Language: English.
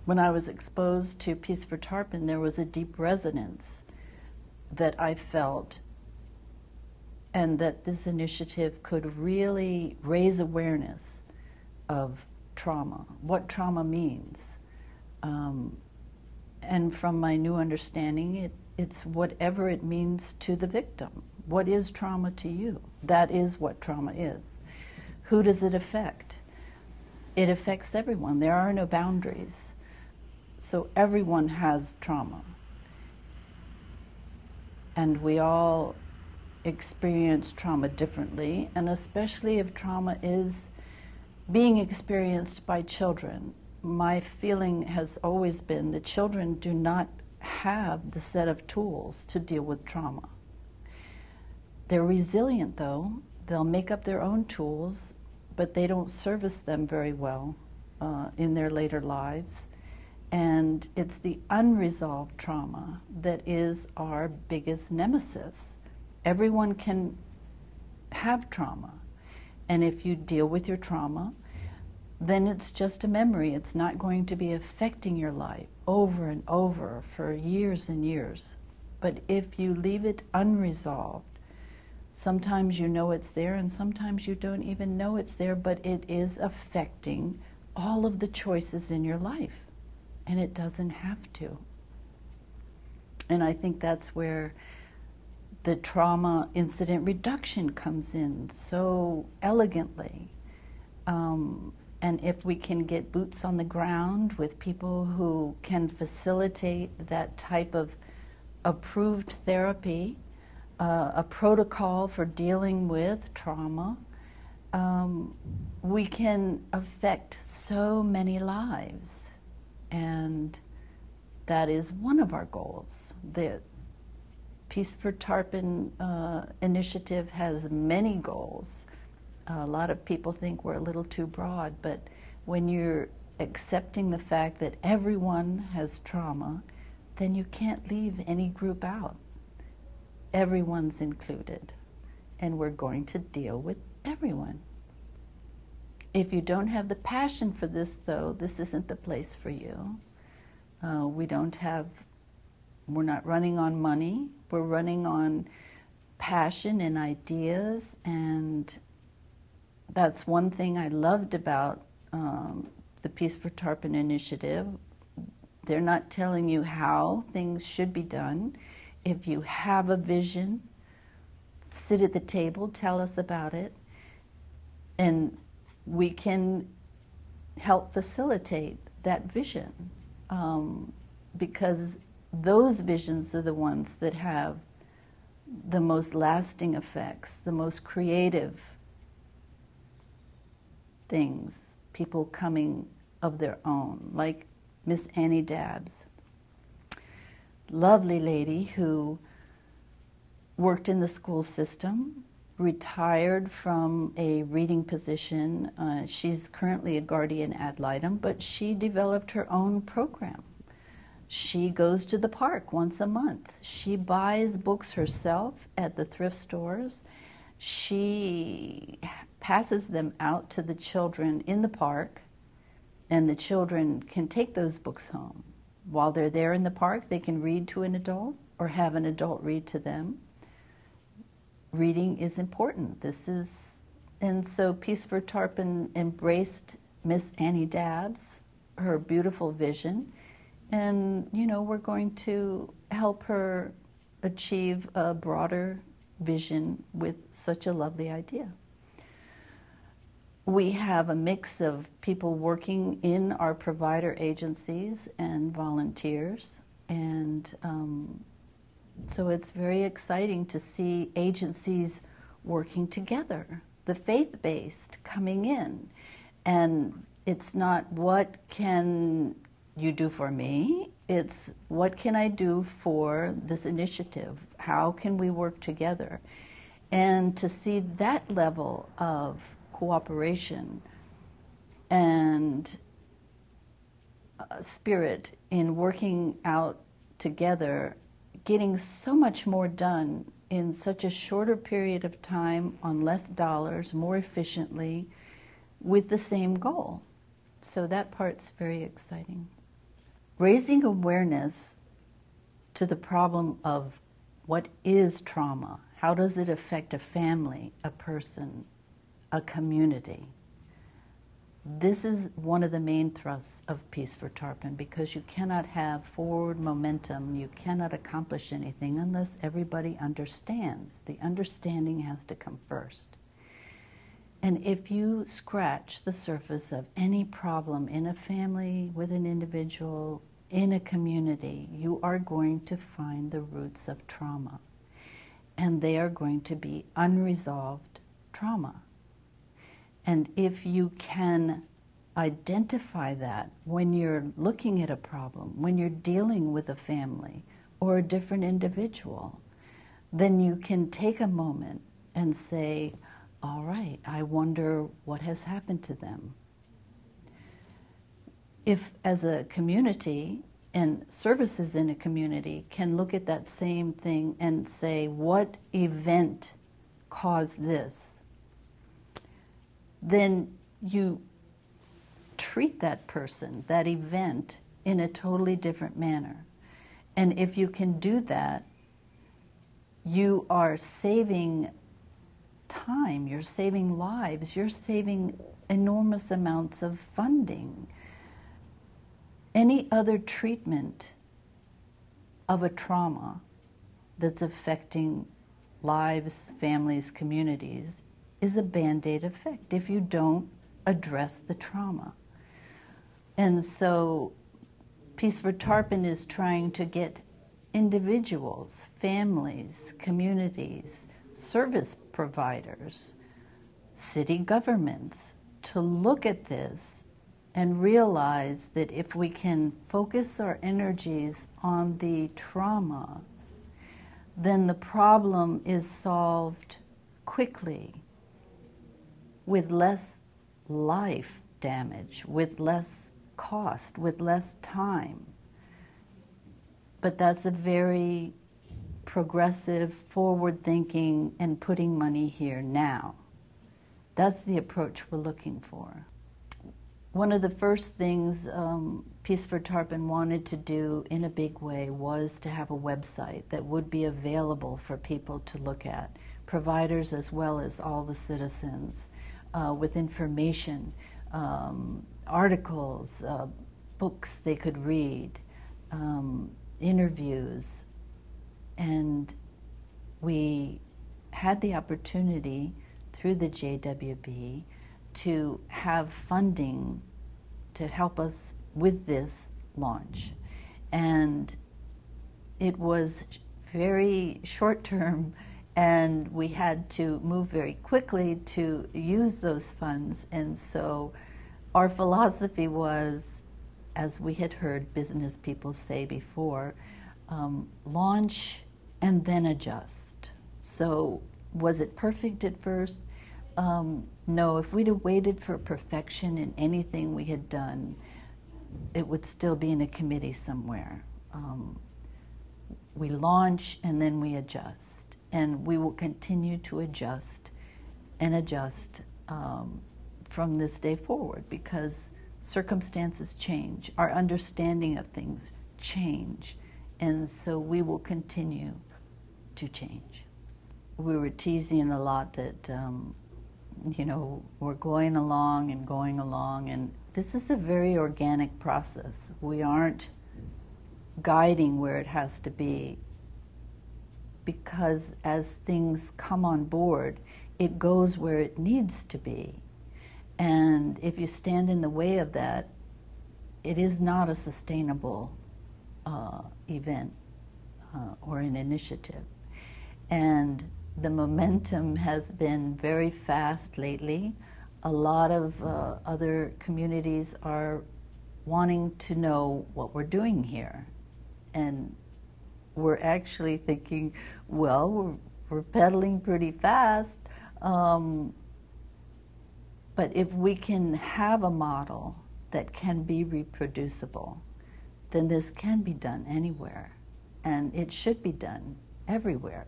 when I was exposed to P4T Tarpon, there was a deep resonance that I felt, and that this initiative could really raise awareness of trauma, what trauma means. And from my new understanding, it's whatever it means to the victim. What is trauma to you? That is what trauma is. Who does it affect? It affects everyone. There are no boundaries. So everyone has trauma. And we all experience trauma differently, and especially if trauma is being experienced by children. My feeling has always been that children do not have the set of tools to deal with trauma. They're resilient, though. They'll make up their own tools, but they don't service them very well in their later lives. And it's the unresolved trauma that is our biggest nemesis. Everyone can have trauma. And if you deal with your trauma, then it's just a memory. It's not going to be affecting your life over and over for years and years. But if you leave it unresolved, sometimes you know it's there and sometimes you don't even know it's there, but it is affecting all of the choices in your life. And it doesn't have to. And I think that's where the trauma incident reduction comes in so elegantly. And if we can get boots on the ground with people who can facilitate that type of approved therapy, a protocol for dealing with trauma, we can affect so many lives. And that is one of our goals. The P4T Tarpon initiative has many goals. A lot of people think we're a little too broad, but when you're accepting the fact that everyone has trauma, then you can't leave any group out. Everyone's included, and we're going to deal with everyone. If you don't have the passion for this, though, this isn't the place for you. We're not running on money. We're running on passion and ideas, and that's one thing I loved about the P4T Tarpon initiative. They're not telling you how things should be done. If you have a vision, sit at the table, tell us about it, and we can help facilitate that vision, because those visions are the ones that have the most lasting effects, the most creative things, people coming of their own, like Miss Annie Dabbs, lovely lady who worked in the school system, retired from a reading position. She's currently a guardian ad litem, but she developed her own program. She goes to the park once a month. She buys books herself at the thrift stores. She passes them out to the children in the park, and the children can take those books home. While they're there in the park, they can read to an adult or have an adult read to them. Reading is important. And so P4T Tarpon embraced Miss Annie Dabbs, her beautiful vision, and we're going to help her achieve a broader vision with such a lovely idea. We have a mix of people working in our provider agencies and volunteers, and so it's very exciting to see agencies working together, the faith-based coming in. And it's not what can you do for me, it's what can I do for this initiative? How can we work together? And to see that level of cooperation and spirit in working out together, getting so much more done in such a shorter period of time on less dollars, more efficiently, with the same goal. So that part's very exciting. raising awareness to the problem of what is trauma, how does it affect a family, a person, a community. This is one of the main thrusts of Peace for Tarpon, because you cannot have forward momentum, you cannot accomplish anything unless everybody understands. The understanding has to come first. And if you scratch the surface of any problem in a family, with an individual, in a community, you are going to find the roots of trauma. And they are going to be unresolved trauma. And if you can identify that when you're looking at a problem, when you're dealing with a family or a different individual, then you can take a moment and say, all right, I wonder what has happened to them. If as a community and services in a community can look at that same thing and say, what event caused this? Then you treat that person, that event, in a totally different manner. And if you can do that, you are saving time, you're saving lives, you're saving enormous amounts of funding. Any other treatment of a trauma that's affecting lives, families, communities is a Band-Aid effect if you don't address the trauma. And so Peace for Tarpon is trying to get individuals, families, communities, service providers, city governments to look at this and realize that if we can focus our energies on the trauma, then the problem is solved quickly, with less life damage, with less cost, with less time. But that's a very progressive, forward-thinking, and putting money here now. That's the approach we're looking for. One of the first things Peace for Tarpon wanted to do in a big way was to have a website that would be available for people to look at, providers as well as all the citizens, with information, articles, books they could read, interviews. And we had the opportunity through the JWB to have funding to help us with this launch. And it was very short-term, and we had to move very quickly to use those funds. And so our philosophy was, as we had heard business people say before, launch and then adjust. So was it perfect at first? No, if we'd have waited for perfection in anything we had done, it would still be in a committee somewhere. We launch and then we adjust. And we will continue to adjust and adjust from this day forward, because circumstances change, our understanding of things change, and so we will continue to change. We were teasing a lot that, you know, we're going along, and this is a very organic process. We aren't guiding where it has to be, because as things come on board, it goes where it needs to be. And if you stand in the way of that, it is not a sustainable event or an initiative. And the momentum has been very fast lately. A lot of other communities are wanting to know what we're doing here. And we're actually thinking, well, we're pedaling pretty fast. But if we can have a model that can be reproducible, then this can be done anywhere. And it should be done everywhere.